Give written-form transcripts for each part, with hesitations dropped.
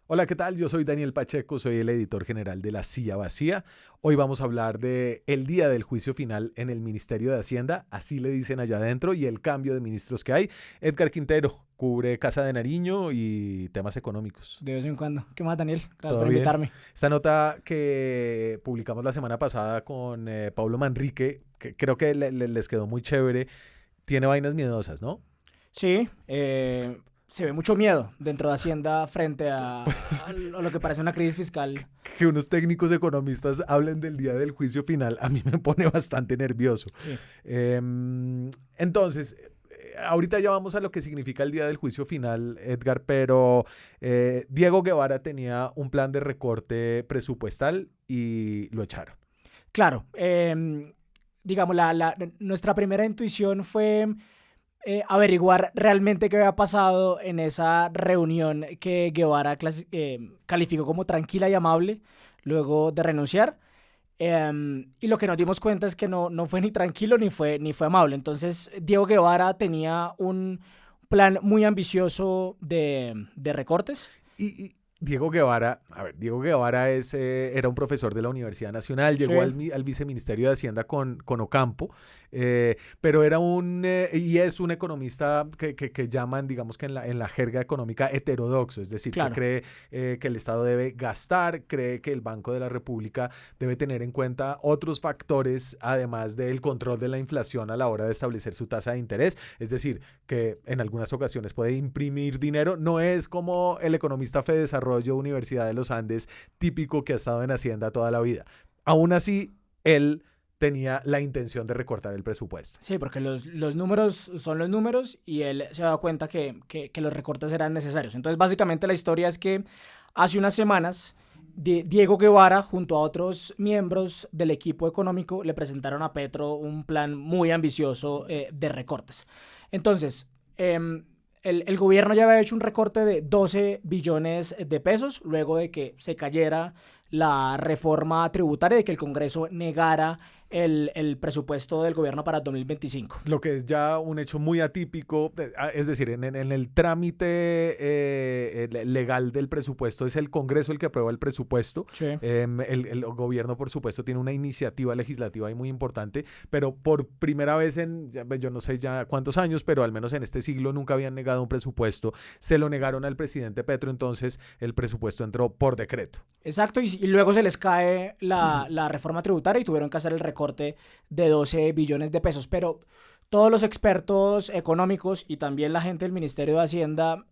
Hola, ¿qué tal? Yo soy Daniel Pacheco, soy el editor general de La Silla Vacía. Hoy vamos a hablar de el día del juicio final en el Ministerio de Hacienda, así le dicen allá adentro, y el cambio de ministros que hay. Edgar Quintero cubre Casa de Nariño y temas económicos. De vez en cuando. ¿Qué más, Daniel? Gracias ¿Todo por bien? invitarme. Esta nota que publicamos la semana pasada con Pablo Manrique, que creo que les quedó muy chévere, tiene vainas miedosas, ¿no? Sí, se ve mucho miedo dentro de Hacienda frente a lo que parece una crisis fiscal. Que unos técnicos economistas hablen del día del juicio final, a mí me pone bastante nervioso. Sí, Entonces, ahorita ya vamos a lo que significa el día del juicio final, Edgar, pero Diego Guevara tenía un plan de recorte presupuestal y lo echaron. claro. Digamos, nuestra primera intuición fue averiguar realmente qué había pasado en esa reunión que Guevara calificó como tranquila y amable luego de renunciar. Y lo que nos dimos cuenta es que no fue ni tranquilo ni fue amable. Entonces, Diego Guevara tenía un plan muy ambicioso de recortes. Y Diego Guevara, Diego Guevara era un profesor de la Universidad Nacional, Sí, llegó al viceministerio de Hacienda con Ocampo, pero y es un economista que llaman, digamos que en la jerga económica heterodoxo, es decir, que claro. cree que el Estado debe gastar, cree que el Banco de la República debe tener en cuenta otros factores, además del control de la inflación a la hora de establecer su tasa de interés, es decir, que en algunas ocasiones puede imprimir dinero, no es como el economista Fede Desarrollo, Universidad de los Andes, típico que ha estado en Hacienda toda la vida. Aún así, él tenía la intención de recortar el presupuesto. Sí, porque los números son los números y él se ha dado cuenta que los recortes eran necesarios. Entonces, básicamente la historia es que hace unas semanas Diego Guevara, junto a otros miembros del equipo económico, le presentaron a Petro un plan muy ambicioso de recortes. Entonces, el gobierno ya había hecho un recorte de 12 billones de pesos luego de que se cayera la reforma tributaria, de que el Congreso negara el presupuesto del gobierno para 2025. Lo que es ya un hecho muy atípico, es decir, en el trámite legal del presupuesto es el Congreso el que aprueba el presupuesto. Sí. El gobierno, por supuesto, tiene una iniciativa legislativa ahí muy importante, pero por primera vez yo no sé ya cuántos años, pero al menos en este siglo nunca habían negado un presupuesto. Se lo negaron al presidente Petro, entonces el presupuesto entró por decreto. Exacto, y luego se les cae la reforma tributaria y tuvieron que hacer el recorte de 12 billones de pesos. Pero todos los expertos económicos y también la gente del Ministerio de Hacienda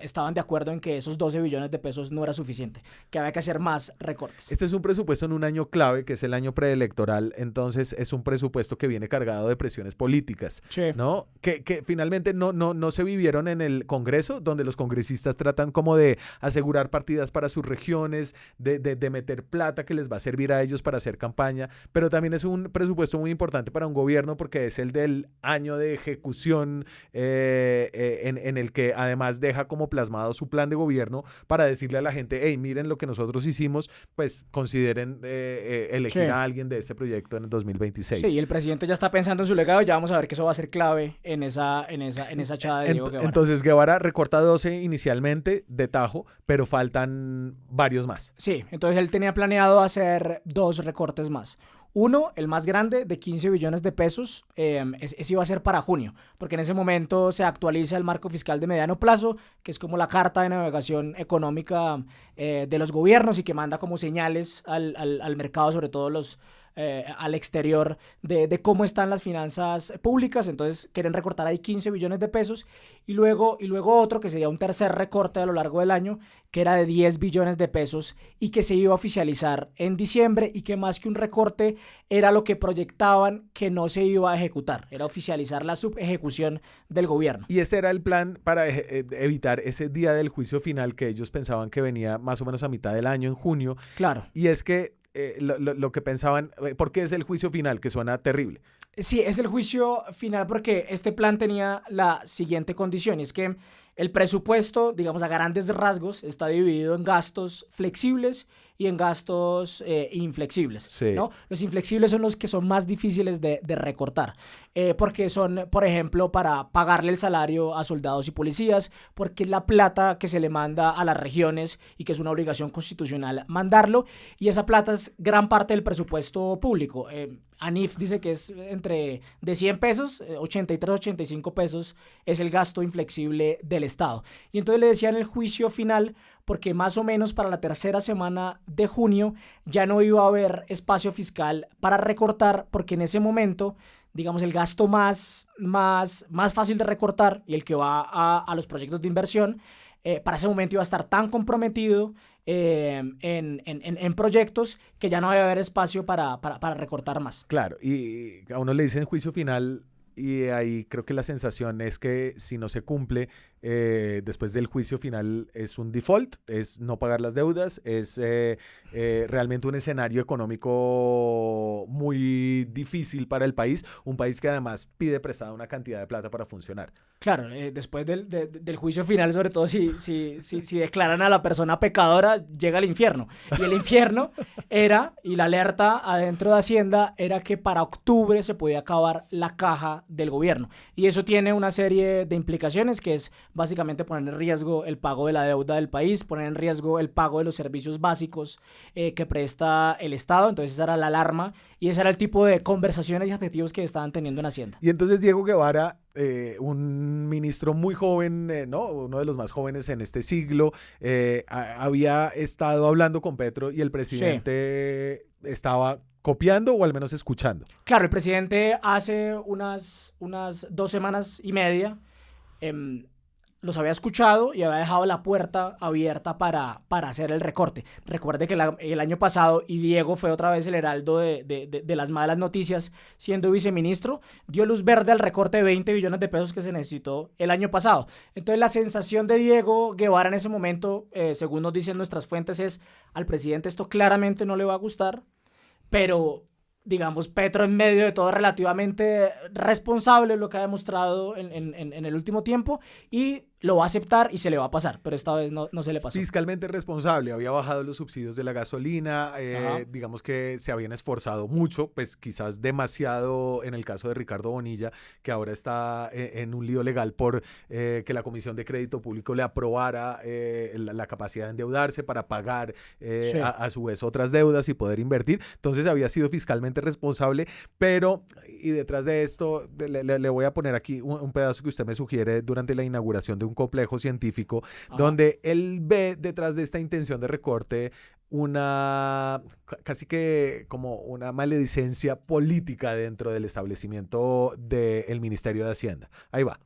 estaban de acuerdo en que esos 12 billones de pesos no era suficiente, que había que hacer más recortes. Este es un presupuesto en un año clave, que es el año preelectoral, entonces es un presupuesto que viene cargado de presiones políticas, Sí. ¿no? Que finalmente no se vivieron en el Congreso, donde los congresistas tratan como de asegurar partidas para sus regiones, de meter plata que les va a servir a ellos para hacer campaña, pero también es un presupuesto muy importante para un gobierno porque es el del año de ejecución en el que además deja como plasmado su plan de gobierno para decirle a la gente, hey, miren lo que nosotros hicimos, pues consideren elegir Sí. a alguien de este proyecto en el Sí, 2026. y el presidente ya está pensando en su legado, ya vamos a ver que eso va a ser clave en esa echada de Diego Guevara. Entonces Guevara recorta 12 inicialmente de tajo, pero faltan varios más. Sí, entonces él tenía planeado hacer 2 recortes más. Uno, el más grande, de 15 billones de pesos, ese iba a ser para junio, porque en ese momento se actualiza el marco fiscal de mediano plazo, que es como la carta de navegación económica de los gobiernos y que manda como señales al mercado, sobre todo al exterior, de cómo están las finanzas públicas. Entonces quieren recortar ahí 15 billones de pesos y luego otro que sería un tercer recorte a lo largo del año, que era de 10 billones de pesos y que se iba a oficializar en diciembre y que más que un recorte era lo que proyectaban que no se iba a ejecutar, era oficializar la subejecución del gobierno. Y ese era el plan para evitar ese día del juicio final que ellos pensaban que venía más o menos a mitad del año, en junio. Claro. Y es que lo que pensaban, ¿por qué es el juicio final? Que suena terrible. Sí, es el juicio final porque este plan tenía la siguiente condición, y es que El presupuesto, digamos a grandes rasgos, está dividido en gastos flexibles y en gastos inflexibles, Sí. ¿no? Los inflexibles son los que son más difíciles de recortar, porque son, por ejemplo, para pagarle el salario a soldados y policías, porque es la plata que se le manda a las regiones y que es una obligación constitucional mandarlo, y esa plata es gran parte del presupuesto público. ANIF dice que es entre de 100 pesos, 83, 85 pesos es el gasto inflexible del Estado. Y entonces le decía en el juicio final, porque más o menos para la tercera semana de junio ya no iba a haber espacio fiscal para recortar, porque en ese momento, digamos, el gasto más fácil de recortar y el que va a los proyectos de inversión, para ese momento iba a estar tan comprometido en proyectos que ya no va a haber espacio para recortar más. Claro, y a uno le dicen juicio final y ahí creo que la sensación es que si no se cumple, después del juicio final es un default, es no pagar las deudas, es realmente un escenario económico muy difícil para el país, un país que además pide prestada una cantidad de plata para funcionar. Claro, después del juicio final, sobre todo si declaran a la persona pecadora, llega al infierno. Y el infierno era, y la alerta adentro de Hacienda, era que para octubre se podía acabar la caja del gobierno. Y eso tiene una serie de implicaciones, que es básicamente poner en riesgo el pago de la deuda del país, poner en riesgo el pago de los servicios básicos que presta el Estado. Entonces esa era la alarma y ese era el tipo de conversaciones y adjetivos que estaban teniendo en Hacienda. Y entonces Diego Guevara, un ministro muy joven, ¿no? Uno de los más jóvenes en este siglo, había estado hablando con Petro y el presidente estaba copiando o al menos escuchando. Claro, el presidente hace unas 2 semanas y media los había escuchado y había dejado la puerta abierta para hacer el recorte. Recuerde que el año pasado, y Diego fue otra vez el heraldo de las malas noticias siendo viceministro, dio luz verde al recorte de 20 billones de pesos que se necesitó el año pasado. Entonces la sensación de Diego Guevara en ese momento, según nos dicen nuestras fuentes, es: al presidente esto claramente no le va a gustar, pero digamos, Petro en medio de todo relativamente responsable, lo que ha demostrado en el último tiempo, y lo va a aceptar y se le va a pasar, pero esta vez no se le pasó. Fiscalmente responsable, había bajado los subsidios de la gasolina, digamos que se habían esforzado mucho, pues quizás demasiado en el caso de Ricardo Bonilla, que ahora está en un lío legal por que la Comisión de Crédito Público le aprobara la capacidad de endeudarse para pagar a su vez otras deudas y poder invertir. Entonces había sido fiscalmente responsable, pero, y detrás de esto, le voy a poner aquí un pedazo que usted me sugiere durante la inauguración de un complejo científico, donde él ve detrás de esta intención de recorte una casi que como una maledicencia política dentro del establecimiento del Ministerio de Hacienda. Ahí va.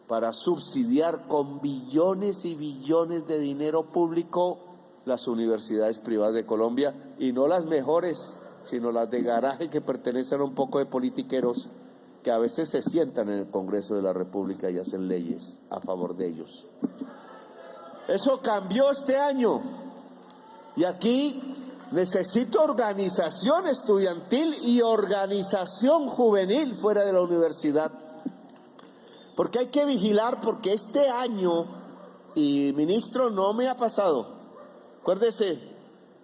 Para subsidiar con billones y billones de dinero público las universidades privadas de Colombia, y no las mejores, sino las de garaje que pertenecen a un poco de politiqueros que a veces se sientan en el Congreso de la República y hacen leyes a favor de ellos. Eso cambió este año, y aquí necesito organización estudiantil y organización juvenil fuera de la universidad, porque hay que vigilar, porque este año, y ministro, no me ha pasado, acuérdese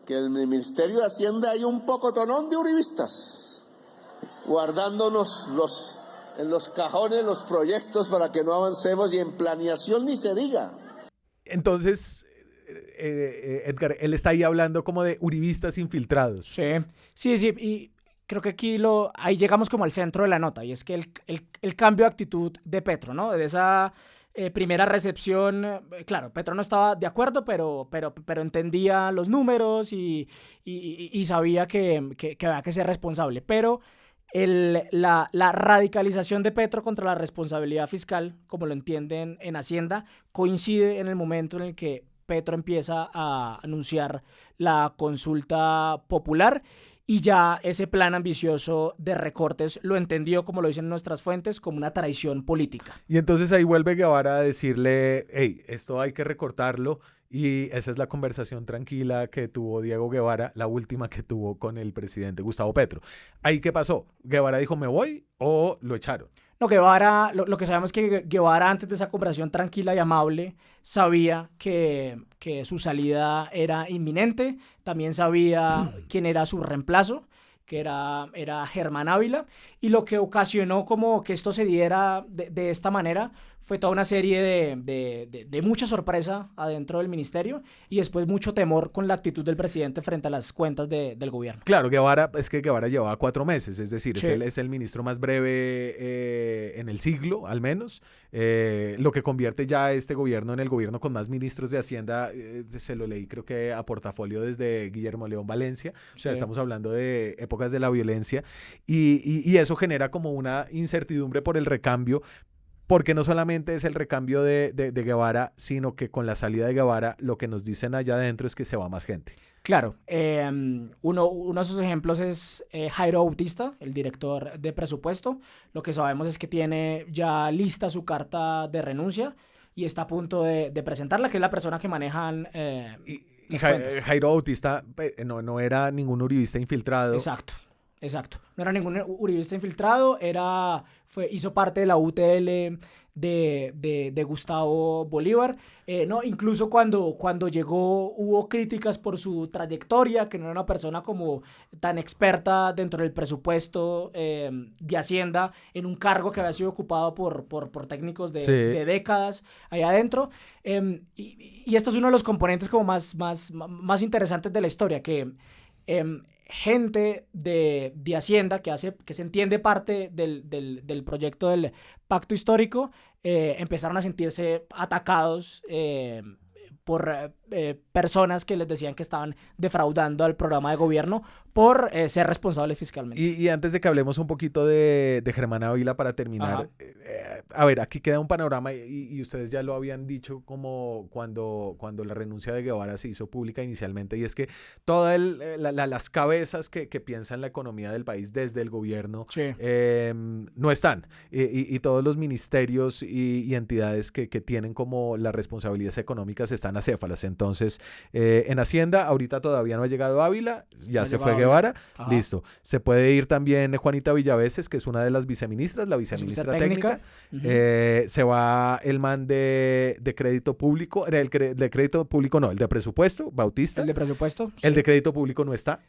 que en el Ministerio de Hacienda hay un pocotonón de uribistas guardándonos en los cajones los proyectos para que no avancemos, y en planeación ni se diga. Entonces, Edgar, él está ahí hablando como de uribistas infiltrados. Sí, y creo que aquí ahí llegamos como al centro de la nota, y es que el cambio de actitud de Petro, ¿no? De esa primera recepción, claro, Petro no estaba de acuerdo, pero entendía los números y sabía que había que ser responsable, pero la radicalización de Petro contra la responsabilidad fiscal, como lo entienden en Hacienda, coincide en el momento en el que Petro empieza a anunciar la consulta popular, y ya ese plan ambicioso de recortes lo entendió, como lo dicen nuestras fuentes, como una traición política. Y entonces ahí vuelve Guevara a decirle: hey, esto hay que recortarlo. Y esa es la conversación tranquila que tuvo Diego Guevara, la última que tuvo con el presidente Gustavo Petro. ¿Ahí qué pasó? ¿Guevara dijo me voy o lo echaron? No, Guevara, lo que sabemos es que Guevara, antes de esa conversación tranquila y amable, sabía que su salida era inminente, también sabía quién era su reemplazo, que era Germán Ávila, y lo que ocasionó como que esto se diera de esta manera fue toda una serie de mucha sorpresa adentro del ministerio y después mucho temor con la actitud del presidente frente a las cuentas del gobierno. Claro, Guevara llevaba 4 meses, es decir, sí, es el ministro más breve en el siglo, al menos, lo que convierte ya a este gobierno en el gobierno con más ministros de Hacienda, se lo leí creo que a portafolio desde Guillermo León Valencia, o sea, estamos hablando de épocas de la violencia, y eso genera como una incertidumbre por el recambio, porque no solamente es el recambio de Guevara, sino que con la salida de Guevara lo que nos dicen allá adentro es que se va más gente. Claro, uno de sus ejemplos es Jairo Bautista, el director de presupuesto. Lo que sabemos es que tiene ya lista su carta de renuncia y está a punto de presentarla, que es la persona que manejan y Jairo Bautista no era ningún uribista infiltrado. Exacto. No era ningún uribista infiltrado, hizo parte de la UTL de Gustavo Bolívar. No, incluso cuando llegó hubo críticas por su trayectoria, que no era una persona como tan experta dentro del presupuesto de Hacienda, en un cargo que había sido ocupado por técnicos de décadas allá adentro. Y esto es uno de los componentes como más interesantes de la historia, que gente de Hacienda que se entiende parte del proyecto del pacto histórico empezaron a sentirse atacados por personas que les decían que estaban defraudando al programa de gobierno por ser responsables fiscalmente. Y antes de que hablemos un poquito de Germán Ávila para terminar, a ver, aquí queda un panorama y ustedes ya lo habían dicho como cuando la renuncia de Guevara se hizo pública inicialmente, y es que todas las cabezas que piensan la economía del país desde el gobierno no están, y todos los ministerios y entidades que tienen como las responsabilidades económicas están acéfalas. Entonces, en Hacienda ahorita todavía no ha llegado Ávila, ya se fue Guevara, listo. Se puede ir también Juanita Villaveses, que es una de las viceministras, la viceministra técnica. Se va el man de crédito público, el de crédito público no, el de presupuesto, Bautista. El de presupuesto. El de crédito público no está.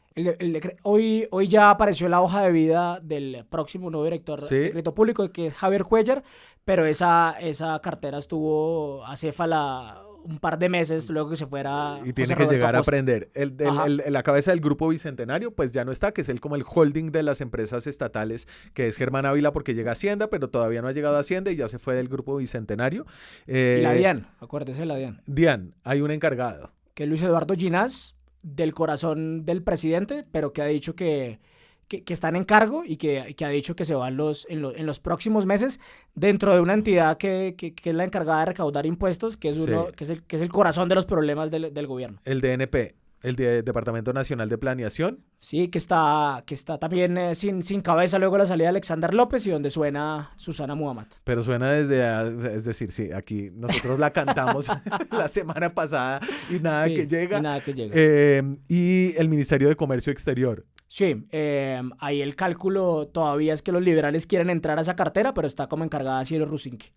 Hoy ya apareció la hoja de vida del próximo nuevo director de crédito público, que es Javier Cuellar, pero esa cartera estuvo acéfala un par de meses luego que se fuera. Y tiene que llegar a aprender. La cabeza del Grupo Bicentenario, pues ya no está, que es como el holding de las empresas estatales, que es Germán Ávila, porque llega a Hacienda, pero todavía no ha llegado a Hacienda y ya se fue del Grupo Bicentenario. Y la DIAN, acuérdese de la DIAN. DIAN, hay un encargado. Que es Luis Eduardo Ginás, del corazón del presidente, pero que ha dicho que están en cargo y que ha dicho que se van en los próximos meses dentro de una entidad que es la encargada de recaudar impuestos, que es el corazón de los problemas del gobierno. El DNP, el Departamento Nacional de Planeación. Sí, que está también sin cabeza luego de la salida de Alexander López y donde suena Susana Muhammad. Pero suena es decir, sí, aquí nosotros la cantamos la semana pasada y nada que llega. Y el Ministerio de Comercio Exterior. Sí, ahí el cálculo todavía es que los liberales quieren entrar a esa cartera, pero está como encargada Ciro Rusinque.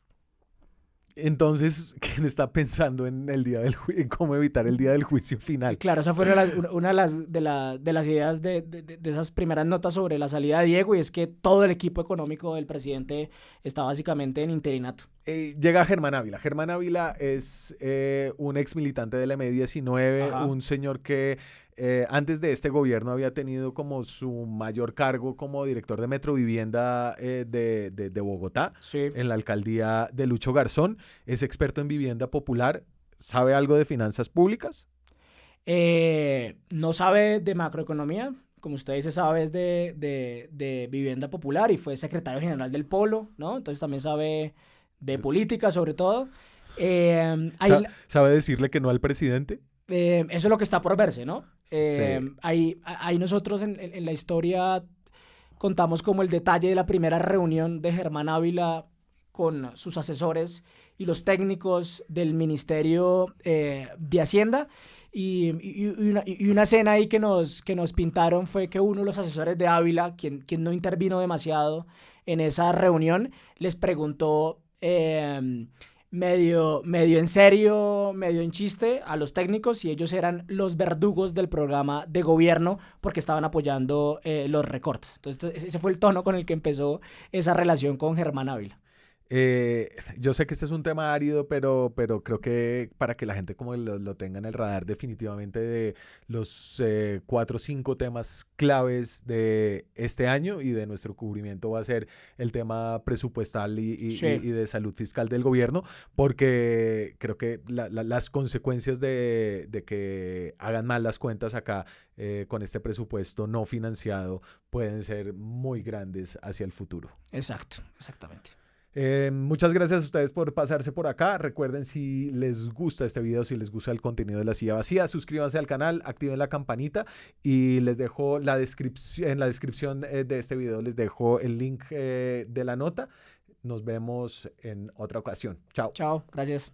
Entonces, ¿quién está pensando en en cómo evitar el día del juicio final? Claro, esa fue una de las ideas de esas primeras notas sobre la salida de Diego, y es que todo el equipo económico del presidente está básicamente en interinato. Llega Germán Ávila. Germán Ávila es un ex militante de la M19, un señor que antes de este gobierno había tenido como su mayor cargo como director de Metrovivienda de Bogotá, en la alcaldía de Lucho Garzón. Es experto en vivienda popular. ¿Sabe algo de finanzas públicas? No sabe de macroeconomía. Como usted dice, sabe es de vivienda popular y fue secretario general del Polo, ¿no? Entonces también sabe de política, sobre todo. ¿Sabe decirle que no al presidente? Eso es lo que está por verse, ¿no? Sí. Ahí nosotros en la historia contamos como el detalle de la primera reunión de Germán Ávila con sus asesores y los técnicos del Ministerio de Hacienda, y una escena ahí que nos pintaron fue que uno de los asesores de Ávila, quien no intervino demasiado en esa reunión les preguntó medio en serio, medio en chiste a los técnicos si ellos eran los verdugos del programa de gobierno porque estaban apoyando los recortes. Entonces ese fue el tono con el que empezó esa relación con Germán Ávila. Yo sé que este es un tema árido, pero creo que para que la gente como lo tenga en el radar definitivamente de los 4 o 5 temas claves de este año y de nuestro cubrimiento va a ser el tema presupuestal y de salud fiscal del gobierno, porque creo que las consecuencias de que hagan mal las cuentas acá con este presupuesto no financiado pueden ser muy grandes hacia el futuro. Exacto, exactamente. Muchas gracias a ustedes por pasarse por acá. Recuerden, si les gusta este video, si les gusta el contenido de La Silla Vacía, suscríbanse al canal, activen la campanita y les dejo en la descripción de este video les dejo el link de la nota. Nos vemos en otra ocasión. Chao. Chao, gracias.